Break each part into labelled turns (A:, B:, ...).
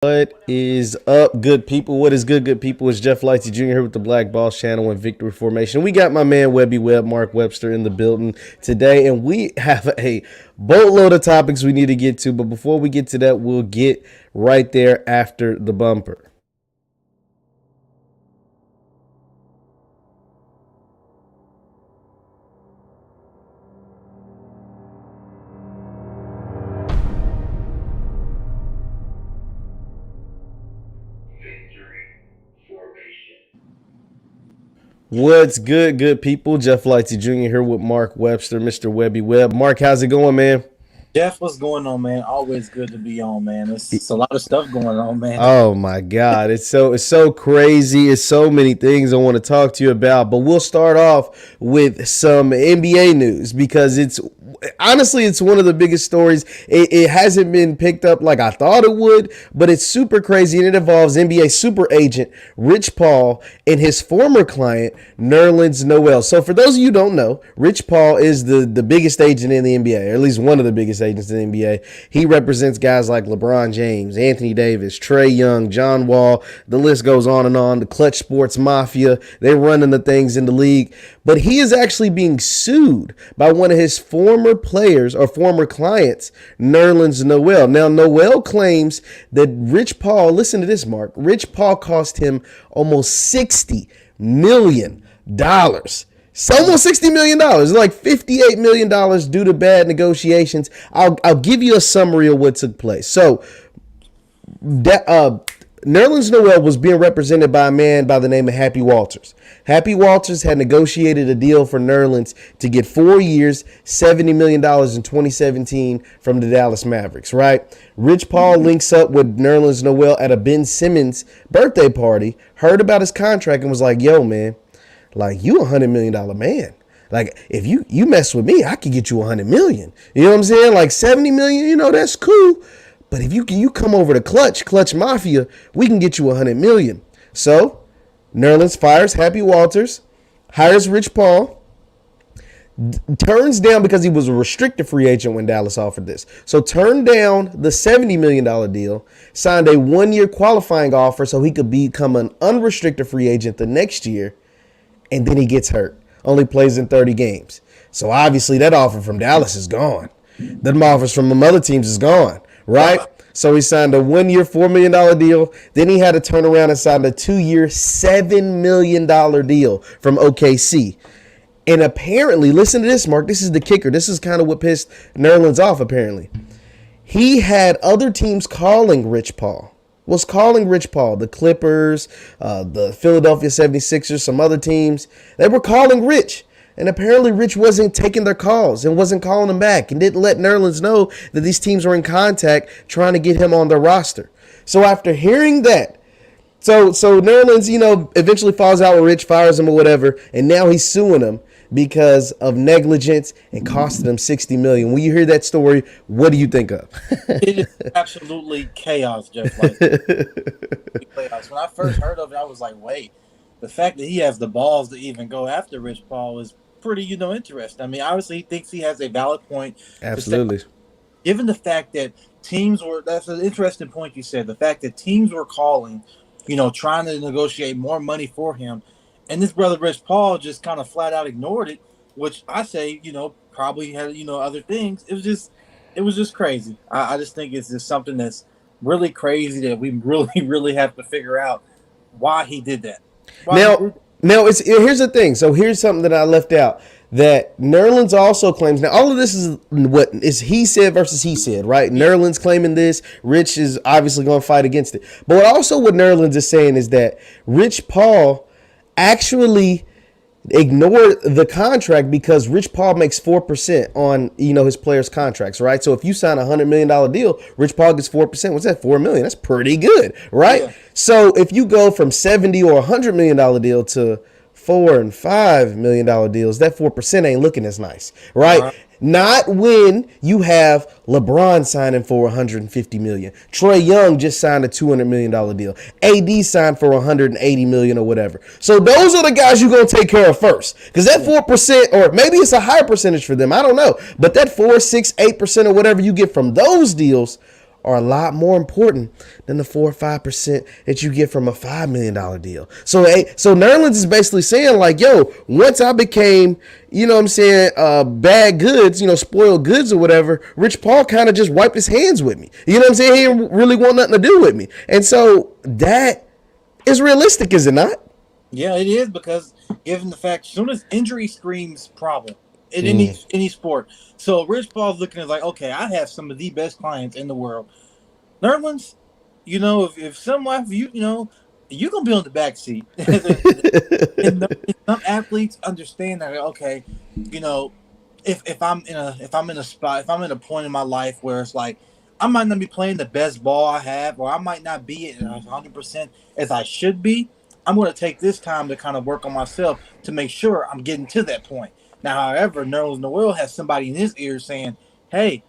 A: What is up, good people? What is good people? It's Jeff Lightsey Jr. here with the Black Boss Channel and Victory Formation. We got my man Mark Webster in the building today, and we have a boatload of topics we need to get to. But before we get to that, we'll get right there after the bumper. What's good people? Jeff Lightsey Jr. here with Mark Webster, Mr. Webby Webb. Mark, how's it going, man?
B: Jeff, what's going on, man? Always good to be on, man. It's a lot of stuff going on, man.
A: Oh my God, it's so crazy. It's so many things I want to talk to you about. But we'll start off with some NBA news because it's honestly it's one of the biggest stories. It hasn't been picked up like I thought it would, but it's super crazy and it involves NBA super agent Rich Paul and his former client Nerlens Noel. So for those of you who don't know, Rich Paul is the biggest agent in the NBA, or at least one of the biggest agents in the NBA. He represents guys like LeBron James, Anthony Davis, Trae Young, John Wall. The list goes on and on. The Clutch Sports Mafia, they're running the things in the league. But he is actually being sued by one of his former players or former clients, Nerlens Noel. Now, Noel claims that Rich Paul, listen to this, Mark, Rich Paul cost him almost $60 million. It's almost $60 million, like $58 million due to bad negotiations. I'll give you a summary of what took place. So, Nerlens Noel was being represented by a man by the name of Happy Walters. Happy Walters had negotiated a deal for Nerlens to get 4 years, $70 million in 2017 from the Dallas Mavericks, right? Rich Paul links up with Nerlens Noel at a Ben Simmons birthday party, heard about his contract and was like, yo, man, like you $100 million man. Like if you mess with me, I could get you $100 million. You know what I'm saying? Like 70 million, that's cool. But if you come over to Clutch Mafia, we can get you $100 million. So Nerlens fires Happy Walters, hires Rich Paul, turns down because he was a restricted free agent when Dallas offered this. So turned down the $70 million deal, signed a 1-year qualifying offer so he could become an unrestricted free agent the next year. And then he gets hurt. Only plays in 30 games. So obviously that offer from Dallas is gone. Them offers from some other teams is gone, right? So he signed a 1-year, $4 million deal. Then he had to turn around and sign a 2-year, $7 million deal from OKC. And apparently, listen to this, Mark. This is the kicker. This is kind of what pissed Nerlens off, apparently. He had other teams calling Rich Paul. The Clippers, the Philadelphia 76ers, some other teams. They were calling Rich. And apparently Rich wasn't taking their calls and wasn't calling them back and didn't let Nerlens know that these teams were in contact trying to get him on their roster. So after hearing that, so Nerlens, eventually falls out with Rich, fires him or whatever, and now he's suing him because of negligence and costing him $60 million. When you hear that story, what do you think of?
B: It is absolutely chaos, Jeff. Chaos. When I first heard of it, I was like, wait, the fact that he has the balls to even go after Rich Paul is pretty, interesting. I mean, obviously he thinks he has a valid point.
A: Absolutely.
B: Given the fact that that's an interesting point you said, the fact that teams were calling, trying to negotiate more money for him. And this brother Rich Paul just kind of flat out ignored it, which I say, probably had, other things. It was just crazy. I just think it's just something that's really crazy that we really, really have to figure out why he did that.
A: Now here's the thing. So here's something that I left out that Nerlens also claims. Now, all of this is what is he said versus he said, right? Nerlens claiming this. Rich is obviously going to fight against it. But what Nerlens is saying is that Rich Paul actually ignored the contract because Rich Paul makes 4% on his players' contracts, right? So if you sign a $100 million deal, Rich Paul gets 4%. What's that? $4 million. That's pretty good, right? Yeah. So if you go from $70 or $100 million deal to $4 and $5 million deals, that 4% ain't looking as nice, right? Uh-huh. Not when you have LeBron signing for $150 million. Trae Young just signed a $200 million deal. AD signed for $180 million or whatever. So those are the guys you're going to take care of first. Because that 4%, or maybe it's a higher percentage for them, I don't know. But that 4, 6, 8% or whatever you get from those deals are a lot more important than the 4 or 5% that you get from a $5 million deal. So Nerlens is basically saying like, yo, once I became, you know what I'm saying, bad goods, you know, spoiled goods or whatever, Rich Paul kind of just wiped his hands with me. You know what I'm saying? He didn't really want nothing to do with me. And so that is realistic, is it not?
B: Yeah, it is, because given the fact, as soon as injury screams problem in any sport, so Rich Paul's looking at like, okay, I have some of the best clients in the world. Nerlens, you know, if someone you know, you're gonna be on the back seat. And some athletes understand that, okay, you know, if I'm in a spot, if I'm in a point in my life where it's like I might not be playing the best ball I have, or I might not be at 100% as I should be, I'm going to take this time to kind of work on myself to make sure I'm getting to that point. Now, however, Nerlens Noel has somebody in his ear saying, "Hey,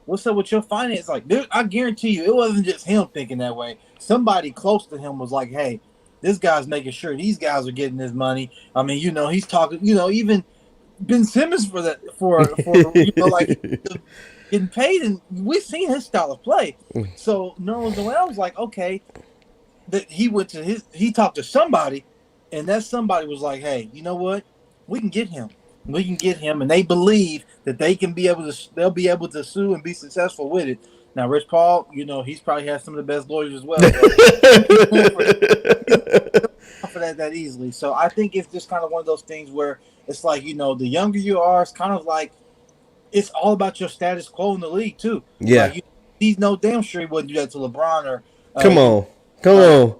B: what's up with your finance?" Like, dude, I guarantee you, it wasn't just him thinking that way. Somebody close to him was like, "Hey, this guy's making sure these guys are getting his money." I mean, you know, he's talking. You know, even Ben Simmons for you know, like getting paid, and we've seen his style of play. So Nerlens Noel was like, okay, that he talked to somebody, and that somebody was like, hey, you know what? We can get him. We can get him, and they believe that they'll be able to sue and be successful with it. Now, Rich Paul, you know, he's probably has some of the best lawyers as well. For that easily. So I think it's just kind of one of those things where it's like, you know, the younger you are, it's kind of like it's all about your status quo in the league too.
A: Yeah.
B: Like, he's no damn sure he wouldn't do that to LeBron or
A: Come on. You know,
B: Come on.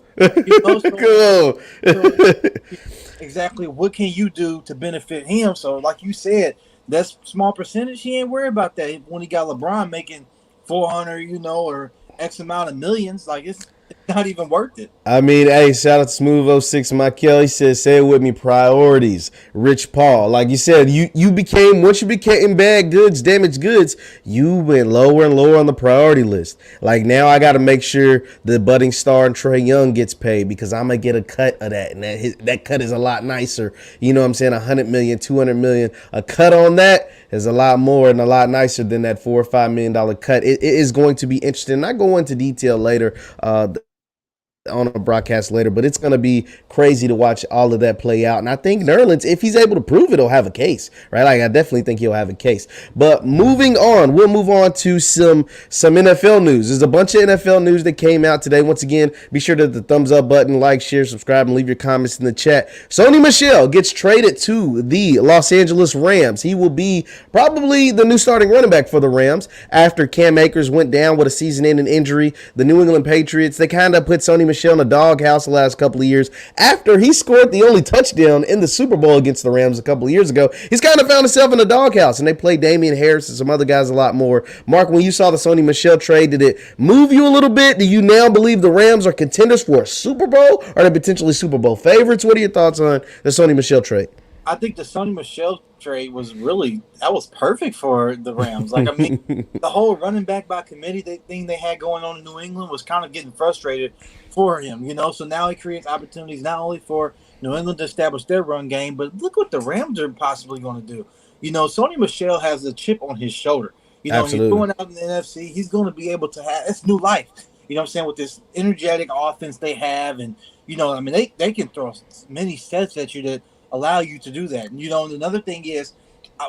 B: Exactly. What can you do to benefit him? So, like you said, that's small percentage. He ain't worried about that when he got LeBron making 400, you know, or X amount of millions. Like it's not even worth it.
A: I mean, hey, shout out to Smooth06 Michael. He says, say it with me, priorities. Rich Paul. Like you said, once you became bad goods, damaged goods, you went lower and lower on the priority list. Like now I got to make sure the budding star and Trae Young gets paid because I'm going to get a cut of that. And that cut is a lot nicer. You know what I'm saying? 100 million, 200 million. A cut on that is a lot more and a lot nicer than that $4 or $5 million cut. It is going to be interesting. I go into detail later, on a broadcast later, but it's going to be crazy to watch all of that play out. And I think Nerlens, if he's able to prove it, he'll have a case, right? Like I definitely think he'll have a case. But moving on, we'll move on to some NFL news. There's a bunch of NFL news that came out today. Once again, be sure to hit the thumbs up button, like, share, subscribe, and leave your comments in the chat. Sony Michel gets traded to the Los Angeles Rams. He will be probably the new starting running back for the Rams after Cam Akers went down with a season-ending injury. The New England Patriots, they kind of put Sony Michel in the doghouse the last couple of years. After he scored the only touchdown in the Super Bowl against the Rams a couple of years ago, he's kind of found himself in the doghouse, and they played Damian Harris and some other guys a lot more. Mark, when you saw the Sony Michel trade, did it move you a little bit? Do you now believe the Rams are contenders for a Super Bowl? Or are they potentially Super Bowl favorites? What are your thoughts on the Sony Michel trade?
B: I think the Sony Michel trade was perfect for the Rams. Like, I mean, the whole running back by committee thing they had going on in New England was kind of getting frustrated for him, you know. So now he creates opportunities not only for New England to establish their run game, but look what the Rams are possibly going to do. You know, Sony Michel has a chip on his shoulder. You know,
A: Absolutely.
B: He's going out in the NFC. He's going to be able to have it's new life. You know what I'm saying? With this energetic offense they have, and you know, I mean, they can throw many sets at you that allow you to do that. And, you know, and another thing is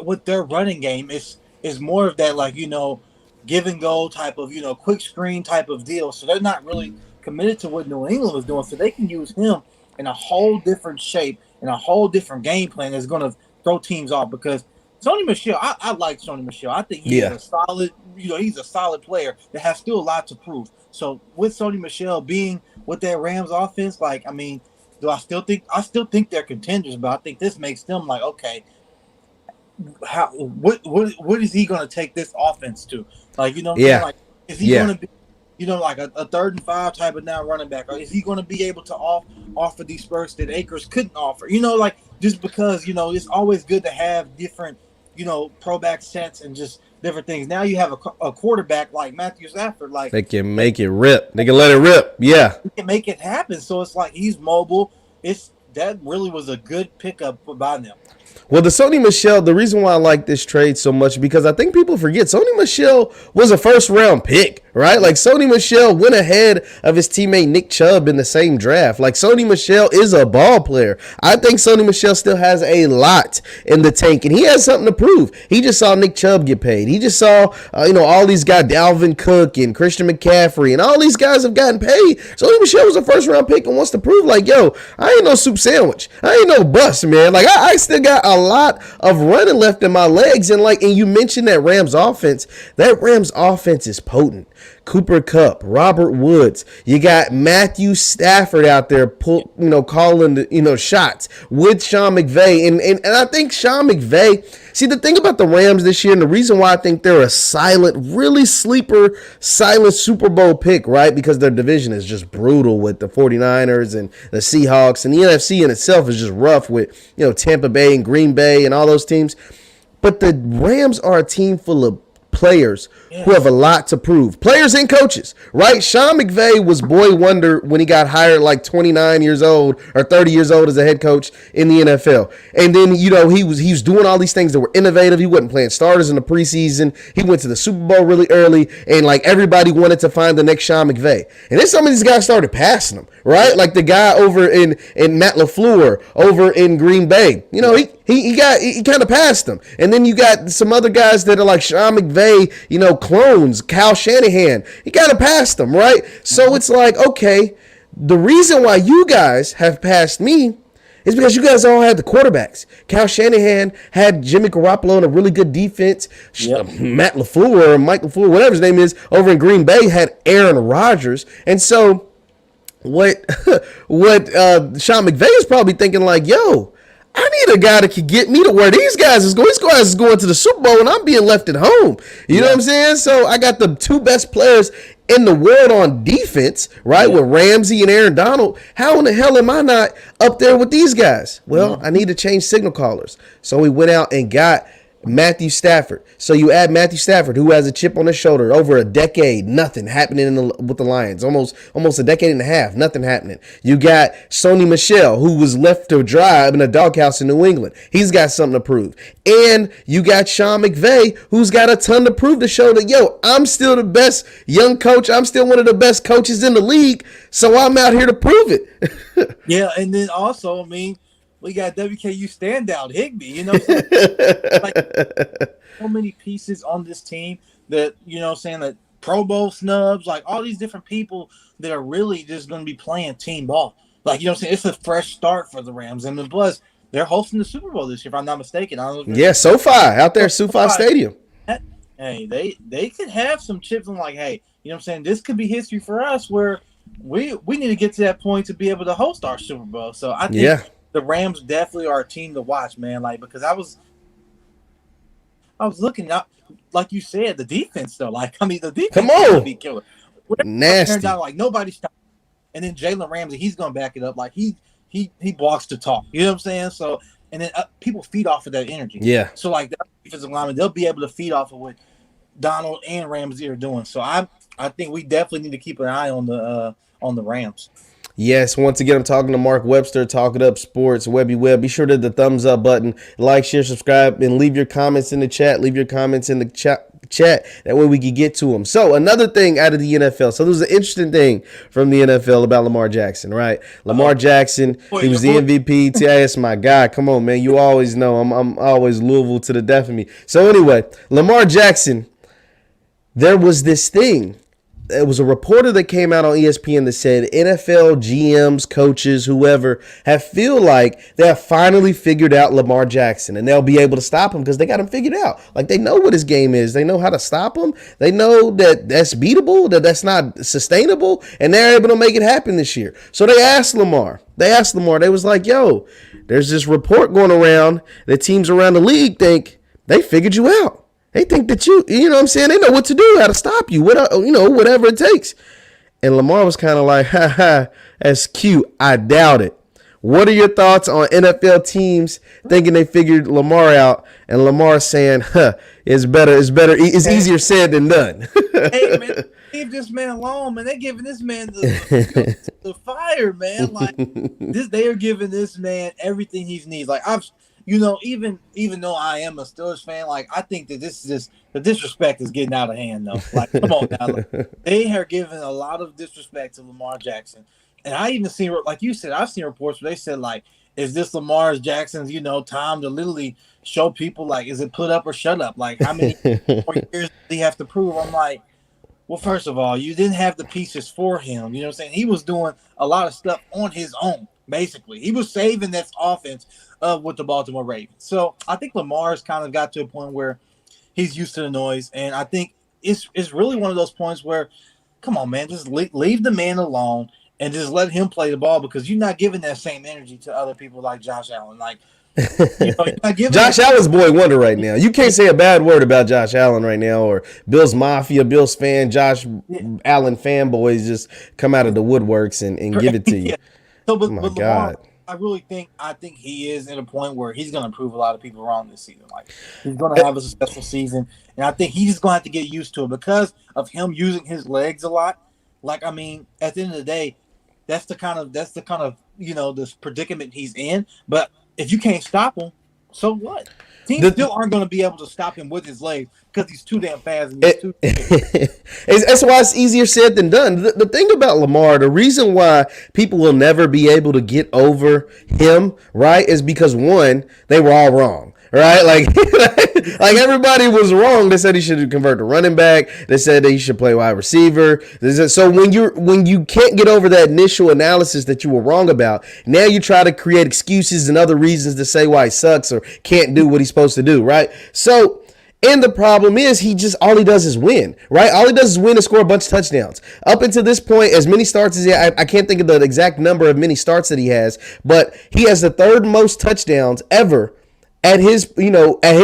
B: with their running game is more of that, like, you know, give and go type of, you know, quick screen type of deal. So they're not really committed to what New England was doing. So they can use him in a whole different shape and a whole different game plan that's going to throw teams off. Because Sony Michel, I like Sony Michel. I think he's a solid, you know, he's a solid player that has still a lot to prove. So with Sony Michel being with that Rams offense, like, I mean, I still think they're contenders, but I think this makes them like, okay, what is he going to take this offense to? Like, you know, like, is he going to be, you know, like a 3rd and 5 type of now running back, or is he going to be able to offer these spurts that Akers couldn't offer? You know, like, just because, you know, it's always good to have different, you know, pro back sets and just different things. Now you have a quarterback like Matthew Stafford, like
A: they can make it rip. They can let it rip. Yeah,
B: he can make it happen. So it's like he's mobile. That really was a good pickup by them.
A: Well, the Sony Michel, the reason why I like this trade so much, because I think people forget Sony Michel was a 1st-round pick right? Like Sony Michel went ahead of his teammate Nick Chubb in the same draft. Like Sony Michel is a ball player. I think Sony Michel still has a lot in the tank, and he has something to prove. He just saw Nick Chubb get paid. He just saw, all these guys, Dalvin Cook and Christian McCaffrey, and all these guys have gotten paid. Sony Michel was a first round pick and wants to prove, like, yo, I ain't no soup sandwich. I ain't no bust, man. Like, I still got a lot of running left in my legs. And you mentioned that Rams offense. That Rams offense is potent. Cooper Kupp, Robert Woods. You got Matthew Stafford out there, calling the, shots with Sean McVay. And I think Sean McVay, see, the thing about the Rams this year, and the reason why I think they're a silent, really sleeper, silent Super Bowl pick, right? Because their division is just brutal with the 49ers and the Seahawks. And the NFC in itself is just rough with, Tampa Bay and Green Bay and all those teams. But the Rams are a team full of players who have a lot to prove. Players and coaches, right? Sean McVay was boy wonder when he got hired like 29 years old or 30 years old as a head coach in the NFL. And then, he was doing all these things that were innovative. He wasn't playing starters in the preseason. He went to the Super Bowl really early, and like everybody wanted to find the next Sean McVay. And then some of these guys started passing him, right? Like the guy over in Matt LaFleur over in Green Bay. He kind of passed them. And then you got some other guys that are like Sean McVay, clones, Kyle Shanahan. He kind of passed them, right? So it's like, okay, the reason why you guys have passed me is because you guys all had the quarterbacks. Kyle Shanahan had Jimmy Garoppolo and a really good defense. Yep. Matt LaFleur or Mike LaFleur, whatever his name is, over in Green Bay had Aaron Rodgers. And so what Sean McVay is probably thinking like, yo, I need a guy that can get me to where these guys is going. These guys is going to the Super Bowl, and I'm being left at home. You know what I'm saying? So I got the two best players in the world on defense, right, with Ramsey and Aaron Donald. How in the hell am I not up there with these guys? Well, I need to change signal callers. So we went out and got Matthew Stafford. So you add Matthew Stafford, who has a chip on his shoulder, over a decade, nothing happening with the Lions. Almost a decade and a half, nothing happening. You got Sony Michel, who was left to dry in a doghouse in New England. He's got something to prove. And you got Sean McVay, who's got a ton to prove to show that, yo, I'm still the best young coach. I'm still one of the best coaches in the league. So I'm out here to prove it.
B: Yeah, and then also, we got WKU standout Higbee, like so many pieces on this team that, that Pro Bowl snubs, like all these different people that are really just going to be playing team ball. Like, it's a fresh start for the Rams. And then plus, they're hosting the Super Bowl this year, if I'm not mistaken.
A: Yeah, SoFi, out there, SoFi Stadium.
B: Hey, they could have some chips on like, hey, this could be history for us where we need to get to that point to be able to host our Super Bowl. So I think the Rams definitely are a team to watch, man. Like, because I was looking up, like you said, the defense though. Like, the defense
A: come on,
B: be killer.
A: Nasty.
B: Down, like nobody stopped. And then Jalen Ramsey, he's gonna back it up. Like he walks to talk. You know what I'm saying? So, and then people feed off of that energy.
A: Yeah.
B: So like the defensive lineman, they'll be able to feed off of what Donald and Ramsey are doing. So I think we definitely need to keep an eye on the Rams.
A: Yes, once again, I'm talking to Mark Webster, Talk It Up Sports, Webby Web. Be sure to hit the thumbs up button, like, share, subscribe, and leave your comments in the chat. Leave your comments in the chat. That way we can get to them. So another thing out of the NFL. So there was an interesting thing from the NFL about Lamar Jackson, right? Lamar Jackson, he was the MVP. TIS, my guy. Come on, man. You always know I'm always Louisville to the death of me. So anyway, Lamar Jackson, there was this thing. It was a reporter that came out on ESPN that said NFL GMs, coaches, whoever feel like they have finally figured out Lamar Jackson and they'll be able to stop him because they got him figured out. Like they know what his game is. They know how to stop him. They know that that's beatable, that's not sustainable, and they're able to make it happen this year. So they asked Lamar. They was like, yo, there's this report going around that teams around the league think they figured you out. They think that you know what I'm saying? They know what to do, how to stop you, whatever it takes. And Lamar was kind of like, that's cute. I doubt it. What are your thoughts on NFL teams thinking they figured Lamar out and Lamar saying, it's easier said than done.
B: Hey, man, leave this man alone, man. They're giving this man the fire, man. Like, they are giving this man everything he needs. Like, even though I am a Steelers fan, like I think that this is just the disrespect is getting out of hand though. Like, come on now, like, they are giving a lot of disrespect to Lamar Jackson, and I even seen, like you said, I've seen reports where they said like, is this Lamar Jackson's time to literally show people like, is it put up or shut up? Like, how many more years does he have to prove? I'm like, well, first of all, you didn't have the pieces for him. You know what I'm saying? He was doing a lot of stuff on his own, basically. He was saving this offense with the Baltimore Ravens. So I think Lamar's kind of got to a point where he's used to the noise. And I think it's really one of those points where, come on, man, just leave the man alone and just let him play the ball, because you're not giving that same energy to other people like Josh Allen. Like,
A: Josh Allen's boy wonder right now. You can't say a bad word about Josh Allen right now, or Bills Mafia, Bills fan, Josh Allen fanboys just come out of the woodworks and give it to you.
B: Yeah. So, but
A: My
B: Lamar,
A: God.
B: I think he is at a point where he's going to prove a lot of people wrong this season. Like, he's going to have a successful season, and I think he's just going to have to get used to it because of him using his legs a lot. Like, I mean, at the end of the day, that's the kind of this predicament he's in. But if you can't stop him, so what? Teams still aren't going to be able to stop him with his legs because he's too damn fast. And he's too
A: That's why it's easier said than done. The thing about Lamar, the reason why people will never be able to get over him, right, is because, one, they were all wrong. Right, like everybody was wrong. They said he should convert to running back. They said that he should play wide receiver. So when you can't get over that initial analysis that you were wrong about, now you try to create excuses and other reasons to say why he sucks or can't do what he's supposed to do. Right, so. And the problem is all he does is win, right? All he does is win and score a bunch of touchdowns. Up until this point, as many starts as I can't think of the exact number of many starts that he has, but he has the third most touchdowns ever at his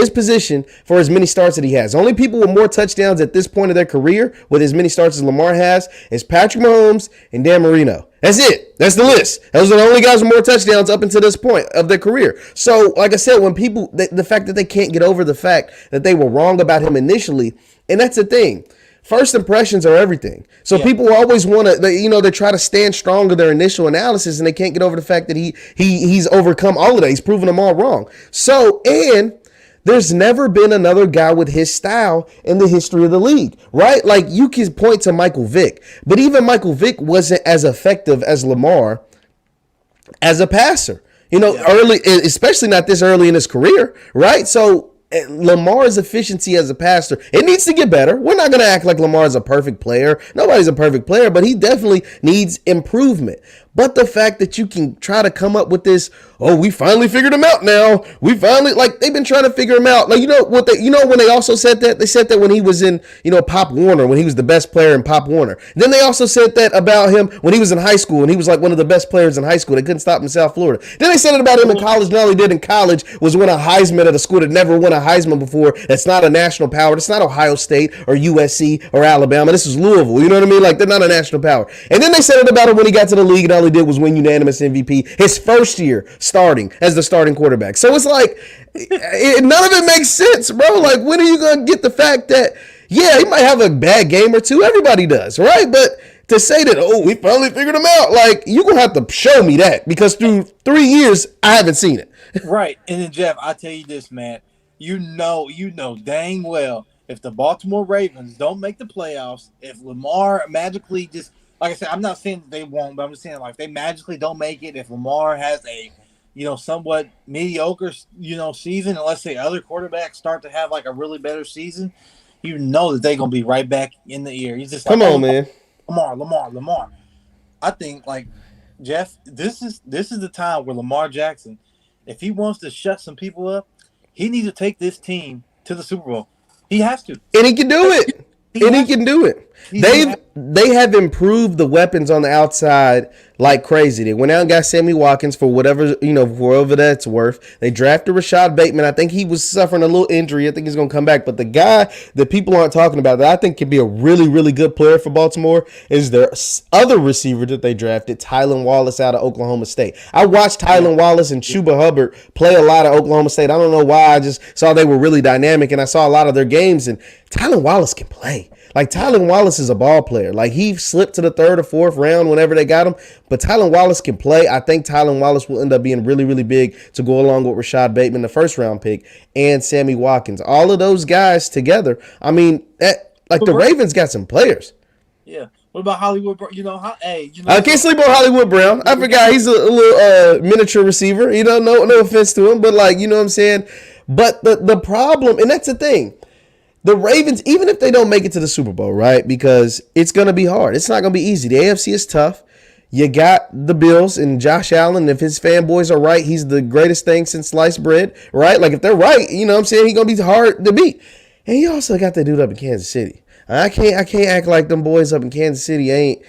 A: position for as many starts that he has. Only people with more touchdowns at this point of their career with as many starts as Lamar has is Patrick Mahomes and Dan Marino. That's it. That's the list. Those are the only guys with more touchdowns up until this point of their career. So, like I said, when people, the fact that they can't get over the fact that they were wrong about him initially, and that's the thing. First impressions are everything. So people always want to, they try to stand strong in their initial analysis, and they can't get over the fact that he's overcome all of that. He's proven them all wrong. So, and there's never been another guy with his style in the history of the league, right? Like, you can point to Michael Vick, but even Michael Vick wasn't as effective as Lamar as a passer, early, especially not this early in his career, right? So, Lamar's efficiency as a passer, it needs to get better. We're not going to act like Lamar is a perfect player. Nobody's a perfect player, but he definitely needs improvement. But the fact that you can try to come up with this, oh, we finally figured him out now. We finally, like, they've been trying to figure him out. Like, when they also said that? They said that when he was in, Pop Warner, when he was the best player in Pop Warner. Then they also said that about him when he was in high school, and he was like one of the best players in high school. They couldn't stop him in South Florida. Then they said it about him in college, and all he did in college was win a Heisman at a school that never won a Heisman before. That's not a national power. That's not Ohio State or USC or Alabama. This is Louisville. You know what I mean? Like, they're not a national power. And then they said it about him when he got to the league, and all he did was win unanimous MVP his first year starting as the starting quarterback. So it's like, none of it makes sense, bro. Like, when are you going to get the fact that, yeah, he might have a bad game or two. Everybody does, right? But to say that, oh, we finally figured him out, like, you're going to have to show me that, because through 3 years, I haven't seen it.
B: Right. And then, Jeff, I tell you this, man. You know dang well, if the Baltimore Ravens don't make the playoffs, if Lamar magically just, like I said, I'm not saying that they won't, but I'm just saying, like, if they magically don't make it, if Lamar has a, somewhat mediocre, season, and let's say other quarterbacks start to have like a really better season, that they're going to be right back in the ear. He's just like,
A: come on, man.
B: Lamar. I think, like, Jeff, this is the time where Lamar Jackson, if he wants to shut some people up, he needs to take this team to the Super Bowl. He has to.
A: And he can do it. He can do it. They have improved the weapons on the outside like crazy. They went out and got Sammy Watkins for whatever, whatever that's worth. They drafted Rashad Bateman. I think he was suffering a little injury. I think he's going to come back. But the guy that people aren't talking about that I think can be a really, really good player for Baltimore is their other receiver that they drafted, Tylan Wallace out of Oklahoma State. I watched Tylan Wallace and Chuba Hubbard play a lot at Oklahoma State. I don't know why. I just saw they were really dynamic, and I saw a lot of their games, and Tylan Wallace can play. Like Tylen Wallace is a ball player. Like he slipped to the third or fourth round whenever they got him. But Tylen Wallace can play. I think Tylen Wallace will end up being really, really big to go along with Rashad Bateman, the first round pick, and Sammy Watkins. All of those guys together. I mean, the Ravens got some players.
B: Yeah. What about Hollywood? You know,
A: I can't sleep on Hollywood Brown. I forgot he's a little miniature receiver. You know, no offense to him, but like, you know what I'm saying? But the problem, and that's the thing, the Ravens, even if they don't make it to the Super Bowl, right? Because it's going to be hard. It's not going to be easy. The AFC is tough. You got the Bills and Josh Allen. If his fanboys are right, he's the greatest thing since sliced bread, right? Like if they're right, you know what I'm saying? He's going to be hard to beat. And you also got that dude up in Kansas City. I can't act like them boys up in Kansas City ain't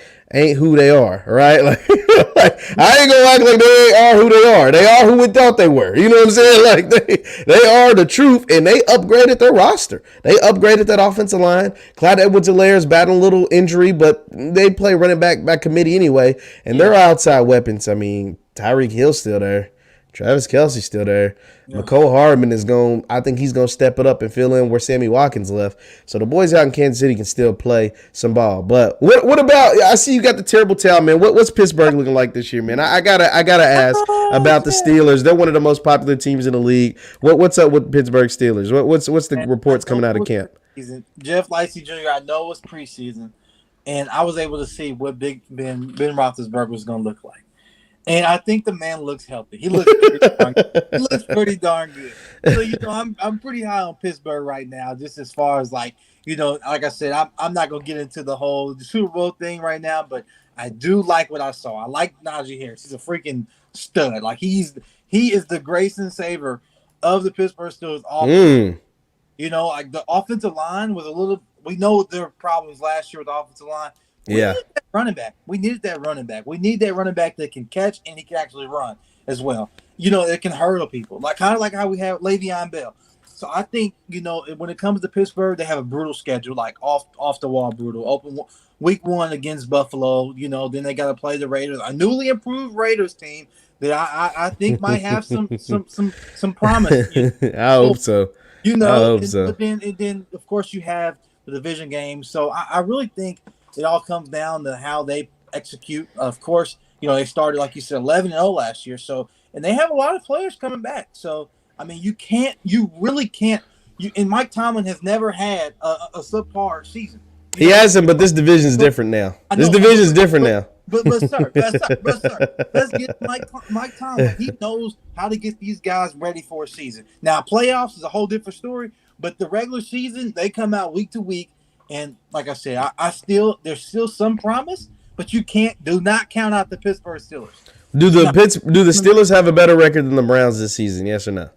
A: who they are, right? Like, I ain't gonna act like they are who they are. They are who we thought they were. You know what I'm saying? Like they are the truth, and they upgraded their roster. They upgraded that offensive line. Clyde Edwards-Helaire is battling a little injury, but they play running back by committee anyway, and their outside weapons. I mean, Tyreek Hill's still there. Travis Kelce's still there. Yeah. McCole Hardman is going. I think he's going to step it up and fill in where Sammy Watkins left. So the boys out in Kansas City can still play some ball. But what about? I see you got the terrible towel, man. What's Pittsburgh looking like this year, man? I gotta ask about the Steelers. They're one of the most popular teams in the league. What's up with Pittsburgh Steelers? What's the reports coming out of camp?
B: Jeff Licey Jr. I know it was preseason, and I was able to see what Big Ben Roethlisberger was going to look like. And I think the man looks healthy. He looks pretty darn good. So, you know, I'm pretty high on Pittsburgh right now, just as far as like, you know, like I said, I'm not going to get into the whole Super Bowl thing right now, but I do like what I saw. I like Najee Harris. He's a freaking stud. Like he is the grace and saver of the Pittsburgh Steelers offense. You know, like the offensive line was we know there were problems last year with the offensive line. We needed that running back. We needed that running back. We need that running back that can catch and he can actually run as well. You know, it can hurdle people. Like kind of like how we have Le'Veon Bell. So I think, you know, when it comes to Pittsburgh, they have a brutal schedule, like off the wall brutal. Open week 1 against Buffalo, you know, then they got to play the Raiders, a newly improved Raiders team that I think might have some promise.
A: I hope so.
B: You know,
A: I hope so.
B: And then of course you have the division game. So I really think it all comes down to how they execute. Of course, you know, they started, like you said, 11-0 last year. So, and they have a lot of players coming back. So, I mean, you really can't. And Mike Tomlin has never had a subpar season.
A: He hasn't, but this division is different now. This division is different now.
B: But sir, let's get Mike Tomlin. He knows how to get these guys ready for a season. Now, playoffs is a whole different story, but the regular season, they come out week to week. And like I said, there's still some promise, but do not count out the Pittsburgh Steelers.
A: Do the Steelers have a better record than the Browns this season? Yes or no?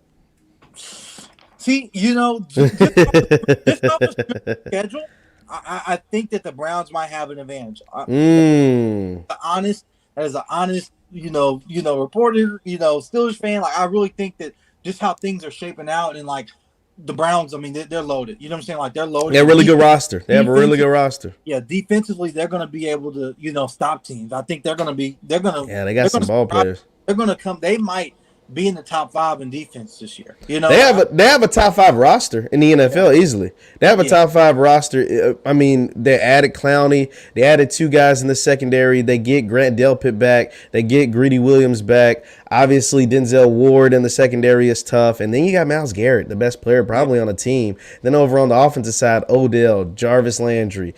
B: See, you know, just off the schedule, I think that the Browns might have an advantage. That is an honest, you know, reporter, you know, Steelers fan. Like I really think that just how things are shaping out and like. The Browns, I mean, they're loaded. You know what I'm saying? Like they're loaded.
A: They're a really good roster. They have a really good roster.
B: Yeah, defensively, they're going to be able to, you know, stop teams. I think they're going to.
A: Yeah, they got some ball players.
B: They're going to come. They might be in the top 5 in defense this year. You know,
A: they have a top 5 roster in the NFL easily. They have a top 5 roster. I mean, they added Clowney. They added 2 guys in the secondary. They get Grant Delpit back. They get Greedy Williams back. Obviously, Denzel Ward in the secondary is tough. And then you got Myles Garrett, the best player probably on the team. Then over on the offensive side, Odell, Jarvis Landry,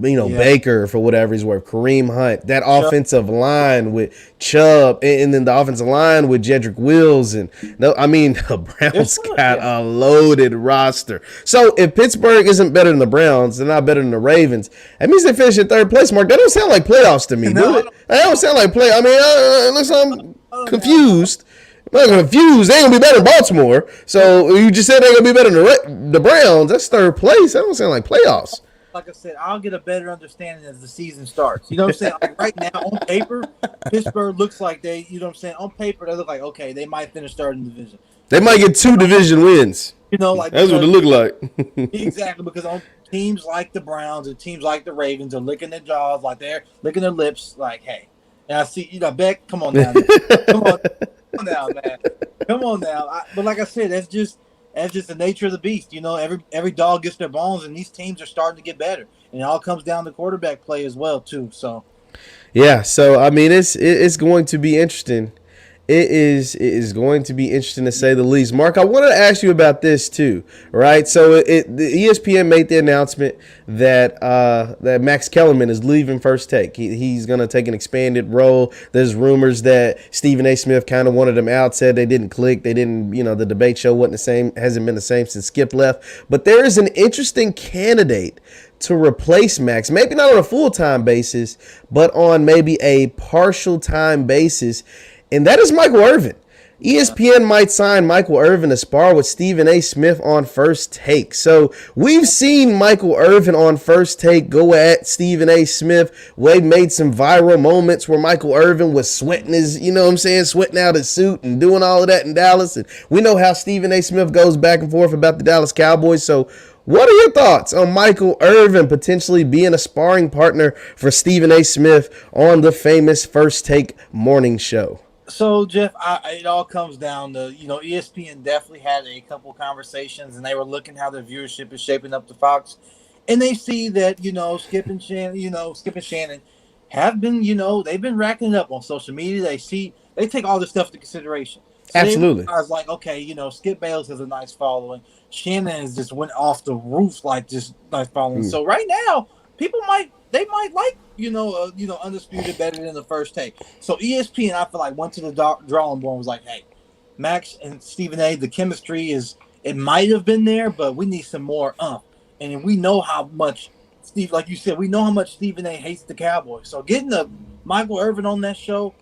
A: you know, Baker for whatever he's worth, Kareem Hunt, that offensive line with Chubb, and then the offensive line with Jedrick Wills. And I mean, the Browns got a loaded roster. So if Pittsburgh isn't better than the Browns, they're not better than the Ravens, that means they finish in 3rd place, Mark. That don't sound like playoffs to me, do it? That don't sound like play. I mean, unless I'm confused. I'm not confused. They ain't gonna be better than Baltimore. So you just said they ain't gonna be better than the Browns. That's 3rd place. That don't sound like playoffs.
B: Like I said, I'll get a better understanding as the season starts. You know what I'm saying? Like right now, on paper, Pittsburgh looks like they, you know what I'm saying? On paper, they look like, okay, they might finish 3rd in the division.
A: They might get 2 division wins.
B: You know, like
A: that's what it look like.
B: Exactly, because on teams like the Browns and teams like the Ravens are licking their jaws, like they're licking their lips, like, hey. And I see, you know, Beck, come on now. Come on now, man. Come on now. But like I said, that's just the nature of the beast. You know, every dog gets their bones, and these teams are starting to get better. and it all comes down to quarterback play as well too. So
A: Yeah, so I mean, it's going to be interesting. It is going to be interesting to say the least. Mark, I wanted to ask you about this too, right? So the ESPN made the announcement that that Max Kellerman is leaving First Take. He's going to take an expanded role. There's rumors that Stephen A. Smith kind of wanted him out, said they didn't click, they didn't, the debate show wasn't the same, hasn't been the same since Skip left. But there is an interesting candidate to replace Max, maybe not on a full-time basis, but on maybe a partial time basis, and that is Michael Irvin. ESPN might sign Michael Irvin to spar with Stephen A. Smith on First Take. So we've seen Michael Irvin on First Take go at Stephen A. Smith. We made some viral moments where Michael Irvin was sweating his, sweating out his suit and doing all of that in Dallas. And we know how Stephen A. Smith goes back and forth about the Dallas Cowboys. So what are your thoughts on Michael Irvin potentially being a sparring partner for Stephen A. Smith on the famous First Take morning show?
B: So Jeff, it all comes down to ESPN definitely had a couple conversations, and they were looking how their viewership is shaping up to Fox, and they see that Skip and Shannon have been they've been racking it up on social media. They take all this stuff into consideration. So
A: Absolutely.
B: I was like, okay, Skip Bayless has a nice following. Shannon has just went off the roof like just nice following. So right now, people might like Undisputed better than the First Take. So ESPN, I feel like, went to the drawing board and was like, hey, Max and Stephen A, the chemistry it might have been there, but we need some more and we know how much like you said, we know how much Stephen A hates the Cowboys. So getting the Michael Irvin on that show,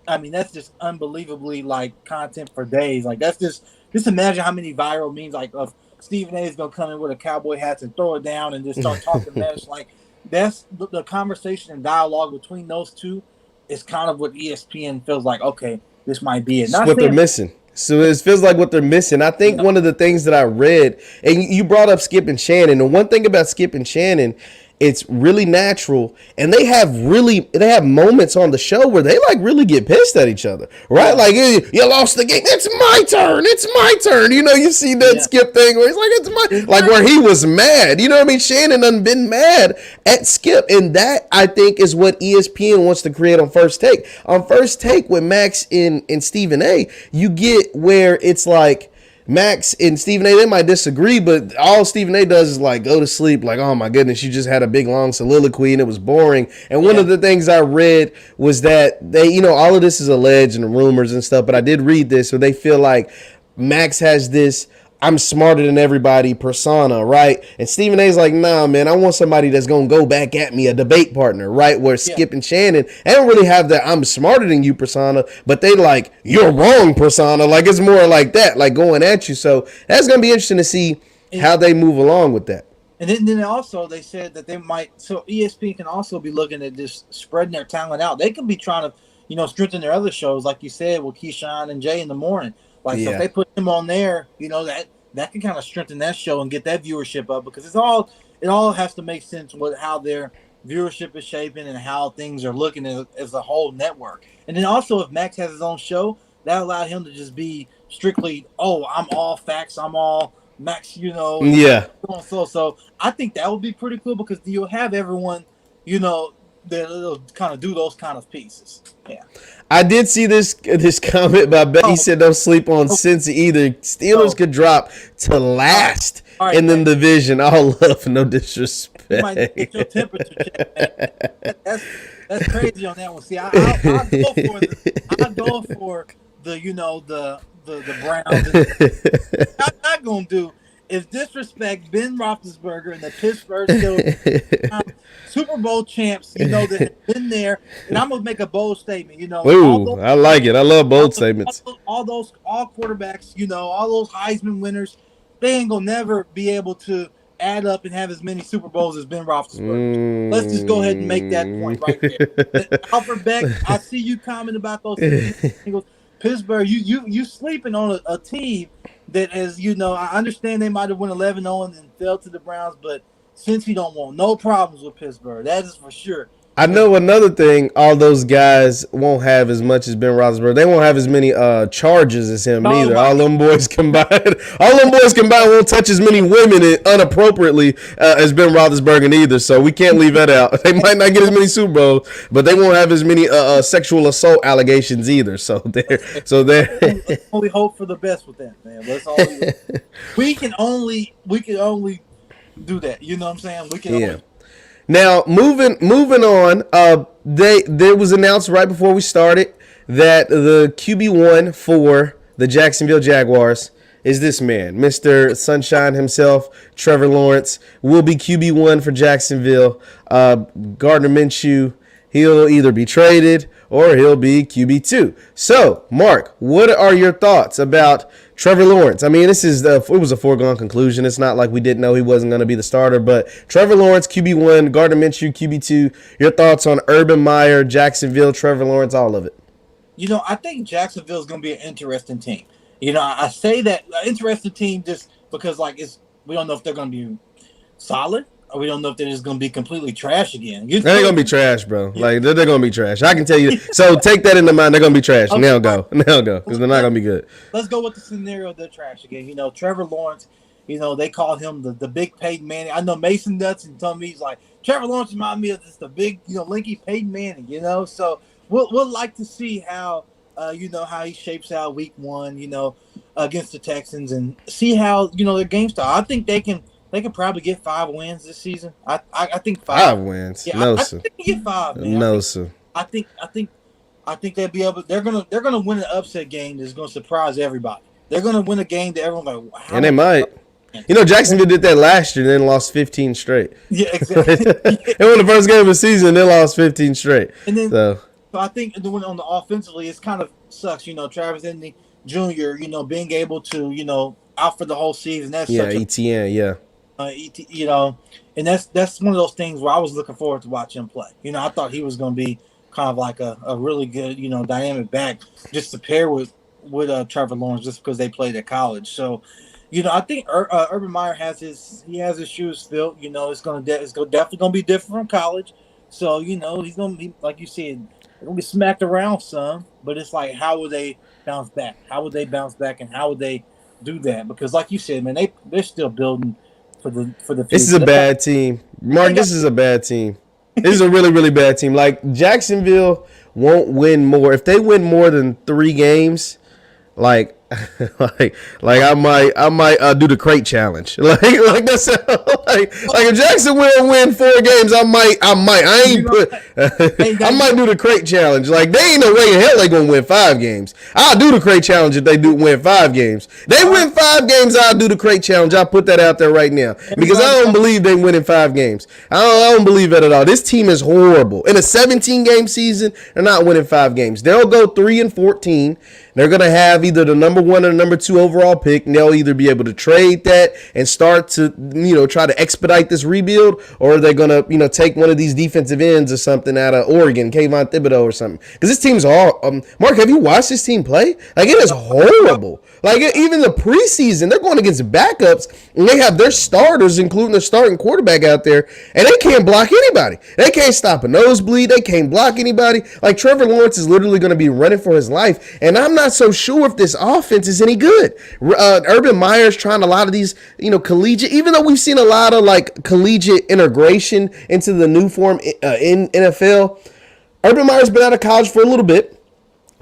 B: I mean, that's just unbelievably like content for days. Like that's just imagine how many viral memes like of Stephen A is gonna come in with a cowboy hat and throw it down and just start talking mess. Like that's the conversation and dialogue between those two is kind of what ESPN feels like. Okay, this might be it.
A: Not what they're missing. So it feels like what they're missing. I think one of the things that I read, and you brought up Skip and Shannon, and one thing about Skip and Shannon, it's really natural, and they have moments on the show where they like really get pissed at each other, right? Like you lost the game, it's my turn. You see that Skip thing where he's like, it's my, like where he was mad. You know what I mean? Shannon done been mad at Skip, and that I think is what ESPN wants to create on First Take. On First Take with Max and Stephen A, you get where it's like Max and Stephen A, they might disagree, but all Stephen A does is like go to sleep, like, oh my goodness, you just had a big long soliloquy and it was boring. And one of the things I read was that they, all of this is alleged and rumors and stuff, but I did read this, so they feel like Max has this I'm smarter than everybody persona, right? And Stephen A's like, nah, man, I want somebody that's going to go back at me, a debate partner, right? Where Skip and Shannon, they don't really have that I'm smarter than you persona, but they like, you're wrong persona. Like, it's more like that, like going at you. So that's going to be interesting to see how they move along with that.
B: And then also they said that they might, so ESPN can also be looking at just spreading their talent out. They could be trying to, strengthen their other shows, like you said, with Keyshawn and Jay in the morning. Like, so if they put him on there, that can kind of strengthen that show and get that viewership up, because it all has to make sense with how their viewership is shaping and how things are looking as a whole network. And then also, if Max has his own show, that allowed him to just be strictly, I'm all facts, I'm all Max, So I think that would be pretty cool, because you'll have everyone, that'll kind of do those kind of pieces. Yeah.
A: I did see this comment by Ben. He said don't sleep on Cincy either. Steelers could drop to last in the division. All love, no disrespect.
B: You might get your temperature checked. That's crazy on that one. See, I'll go for the Browns. What I'm not gonna do is disrespect Ben Roethlisberger and the Pittsburgh Steelers, Super Bowl champs, that have been there. And I'm gonna make a bold statement.
A: Ooh, I like it. I love bold statements.
B: All quarterbacks, all those Heisman winners, they ain't gonna never be able to add up and have as many Super Bowls as Ben Roethlisberger. Let's just go ahead and make that point right there. Alfred Beck, I see you comment about those things. He goes, Pittsburgh, you sleeping on a team that, as I understand they might have won 11-0 and then fell to the Browns, but since he don't want no problems with Pittsburgh, that is for sure.
A: I know another thing. All those guys won't have as much as Ben Roethlisberger. They won't have as many charges as him
B: Oh
A: neither.
B: my
A: All
B: God.
A: them boys combined, all them boys combined won't touch as many women unappropriately as Ben Roethlisberger either. So we can't leave that out. They might not get as many Super Bowls, but they won't have as many sexual assault allegations either.
B: Let's only hope for the best with that, man. We can only do that. You know what I'm saying? We can
A: Yeah.
B: only.
A: Now moving on, there was announced right before we started that the QB1 for the Jacksonville Jaguars is this man, Mr. Sunshine himself, Trevor Lawrence, will be QB1 for Jacksonville. Gardner Minshew, he'll either be traded or he'll be QB2. So, Mark, what are your thoughts about Trevor Lawrence? I mean, it was a foregone conclusion. It's not like we didn't know he wasn't going to be the starter, but Trevor Lawrence, QB1, Gardner Minshew, QB2. Your thoughts on Urban Meyer, Jacksonville, Trevor Lawrence, all of it.
B: I think Jacksonville is going to be an interesting team. I say that interesting team just because we don't know if they're going to be solid. We don't know if they're just going to be completely trash again.
A: They're going to be trash, bro. Like, they're going to be trash. I can tell you. So take that into mind. They're going to be trash.
B: Okay.
A: Now go. Because they're not going to be good.
B: Let's go with the scenario they're trash again. Trevor Lawrence, they call him the big Peyton Manning. I know Mason Nuts and told me he's like, Trevor Lawrence reminds me of just the big, Linky Peyton Manning, So we'll like to see how, how he shapes out week 1, against the Texans and see how, their game style. I think they can probably get 5 wins this season. I think 5
A: wins.
B: Yeah,
A: No,
B: I
A: sir.
B: think they get 5, man.
A: No, sir.
B: I think they'll be able. They're gonna win an upset game that's gonna surprise everybody. They're gonna win a game that everyone's like, wow.
A: And they might. Jacksonville did that last year and then lost 15 straight.
B: Yeah, exactly.
A: They won the first game of the season and then lost 15 straight.
B: And then,
A: so
B: I think on the offensively, it's kind of sucks. Travis Etienne Jr. Being able to out for the whole season. That's such
A: ETN, yeah.
B: And that's one of those things where I was looking forward to watch him play. I thought he was going to be kind of like a really good, dynamic back just to pair with Trevor Lawrence just because they played at college. So, I think Urban Meyer has his shoes filled. It's definitely going to be different from college. So, he's going to be, like you said, they're going to be smacked around some. But it's like, how would they bounce back? How would they bounce back, and how would they do that? Because, like you said, man, they're still building for the future.
A: This is a bad team. Mark, this is a bad team. This is a really, really bad team. Like, Jacksonville won't win more. If they win more than 3 games, like I might do the crate challenge. Like that's like if Jacksonville win 4 games, I might do the crate challenge. Like, they ain't no way in hell they gonna win 5 games. I'll do the crate challenge if they do win 5 games. They win 5 games, I'll do the crate challenge. I'll put that out there right now because I don't believe they win in 5 games. I don't believe that at all. This team is horrible. In a 17-game season, they're not winning 5 games. They'll go 3-14. They're going to have either the number 1 or number 2 overall pick, and they'll either be able to trade that and start to, try to expedite this rebuild, or they're going to, take one of these defensive ends or something out of Oregon, Kayvon Thibodeau or something. Because this team's all, Mark, have you watched this team play? Like, it is horrible. Like, even the preseason, they're going against backups, and they have their starters, including their starting quarterback out there, and they can't block anybody. They can't stop a nosebleed. They can't block anybody. Like, Trevor Lawrence is literally going to be running for his life, and I'm not so sure if this offense is any good. Urban Meyer's trying a lot of these, collegiate, even though we've seen a lot of, like, collegiate integration into the new form in NFL, Urban Meyer's been out of college for a little bit.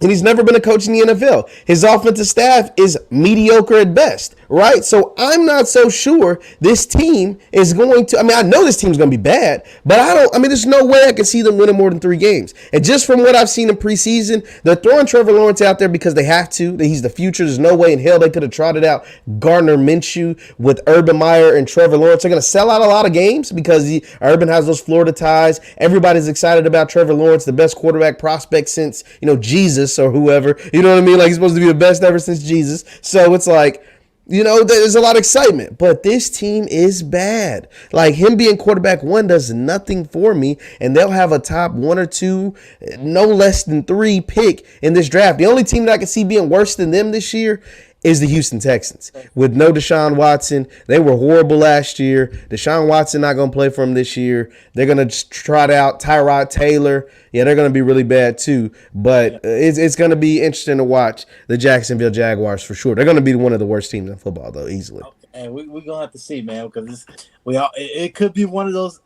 A: And he's never been a coach in the NFL. His offensive staff is mediocre at best, right? So I'm not so sure this team is going to, I know this team's going to be bad, but there's no way I can see them winning more than 3 games. And just from what I've seen in preseason, they're throwing Trevor Lawrence out there because they have to, that he's the future. There's no way in hell they could have trotted out Gardner Minshew with Urban Meyer and Trevor Lawrence. They're going to sell out a lot of games because Urban has those Florida ties. Everybody's excited about Trevor Lawrence, the best quarterback prospect since, Jesus or whoever, you know what I mean? Like, he's supposed to be the best ever since Jesus. So it's like, there's a lot of excitement, but this team is bad. Like, him being quarterback 1 does nothing for me, and they'll have a top 1 or 2, no less than 3 pick in this draft. The only team that I can see being worse than them this year is the Houston Texans. With no Deshaun Watson, they were horrible last year. Deshaun Watson not going to play for them this year. They're going to trot out Tyrod Taylor. Yeah, they're going to be really bad too. But it's going to be interesting to watch the Jacksonville Jaguars for sure. They're going to be one of the worst teams in football, though, easily.
B: And we're going to have to see, man, because it could be one of those,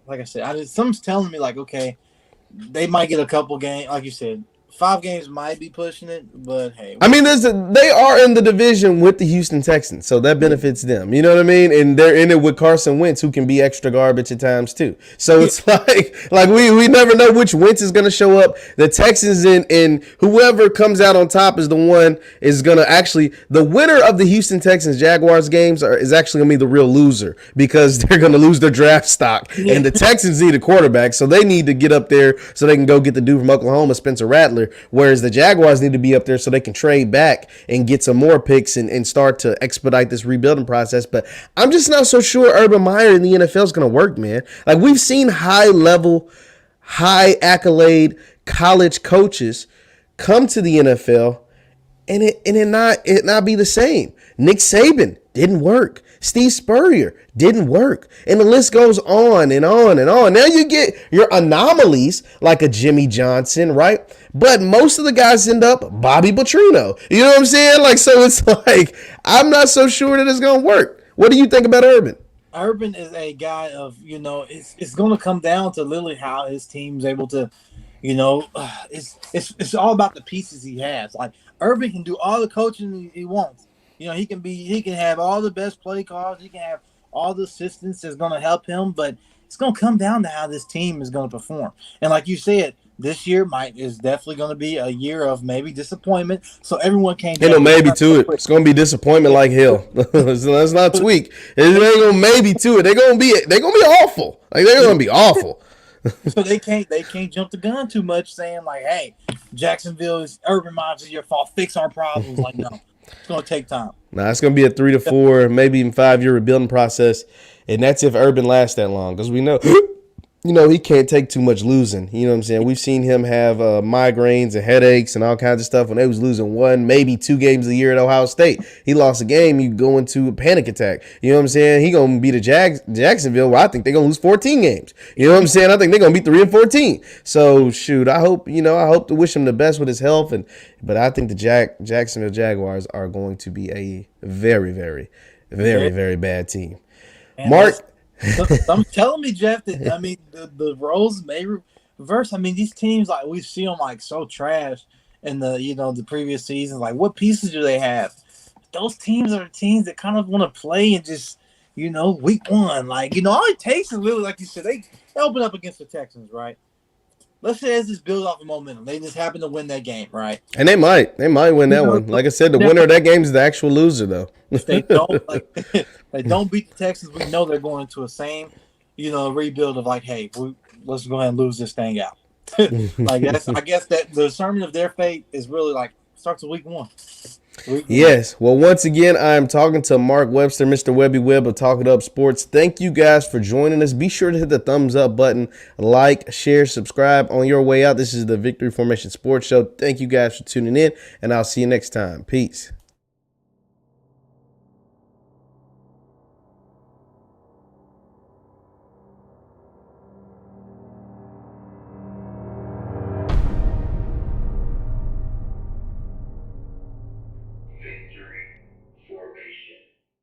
B: like I said, something's telling me, like, okay, they might get a couple games, like you said. 5 games might be pushing it, but hey.
A: I mean, they are in the division with the Houston Texans, so that benefits them. You know what I mean? And they're in it with Carson Wentz, who can be extra garbage at times too. So it's like we never know which Wentz is going to show up. The Texans and whoever comes out on top is the one is going to actually the winner of the Houston Texans Jaguars games is actually going to be the real loser because they're going to lose their draft stock. And the Texans need a quarterback, so they need to get up there so they can go get the dude from Oklahoma, Spencer Rattler. Whereas the Jaguars need to be up there so they can trade back and get some more picks and start to expedite this rebuilding process. But I'm just not so sure Urban Meyer in the NFL is going to work, man. Like, we've seen high-level, high-accolade college coaches come to the NFL and it not be the same. Nick Saban didn't work. Steve Spurrier didn't work. And the list goes on and on and on. Now you get your anomalies like a Jimmy Johnson, right? But most of the guys end up Bobby Petrino. You know what I'm saying? Like, so it's like, I'm not so sure that it's going to work. What do you think about Urban?
B: Urban is a guy of, it's going to come down to literally how his team's able to, it's all about the pieces he has. Like, Urban can do all the coaching he wants. He can have all the best play calls. He can have all the assistants that's going to help him, but it's going to come down to how this team is going to perform. And like you said, this year is definitely going to be a year of maybe disappointment. So everyone can't.
A: Ain't no maybe to it. It's going to be disappointment like hell. Let's not tweak. It ain't going to maybe to it. They're going to be awful. Like, they're going to be awful.
B: So they can't jump the gun too much, saying like, "Hey, Jacksonville is Urban Meyer's your fault. Fix our problems." Like, no. It's going to take time.
A: Nah, it's going to be a 3 to 4, maybe even 5-year rebuilding process. And that's if Urban lasts that long. Because we know, he can't take too much losing. You know what I'm saying? We've seen him have migraines and headaches and all kinds of stuff when they was losing 1, maybe 2 games a year at Ohio State. He lost a game, you go into a panic attack. You know what I'm saying? He going to beat Jacksonville where I think they're going to lose 14 games. You know what I'm saying? I think they're going to beat 3-14. So, shoot, I hope to wish him the best with his health. But I think the Jacksonville Jaguars are going to be a very, very, very, very bad team.
B: And
A: Mark.
B: I'm telling me, Jeff, that the roles may reverse. I mean, these teams, like, we see them like so trash in the previous seasons. Like, what pieces do they have? Those teams are the teams that kind of want to play and just week 1. Like, all it takes is really, like you said, they open up against the Texans, right? Let's say as this builds off of momentum, they just happen to win that game, right?
A: And they might win that one. Like I said, the winner of that game is the actual loser, though.
B: If they don't beat the Texans, we know they're going into a same, rebuild of like, hey, let's go ahead and lose this thing out. I guess that the determinant of their fate is really like starts with week 1.
A: Yes. Well, once again, I am talking to Mark Webster, Mr. Webby Webb of Talk It Up Sports. Thank you guys for joining us. Be sure to hit the thumbs up button, like, share, subscribe on your way out. This is the Victory Formation Sports Show. Thank you guys for tuning in, and I'll see you next time. Peace.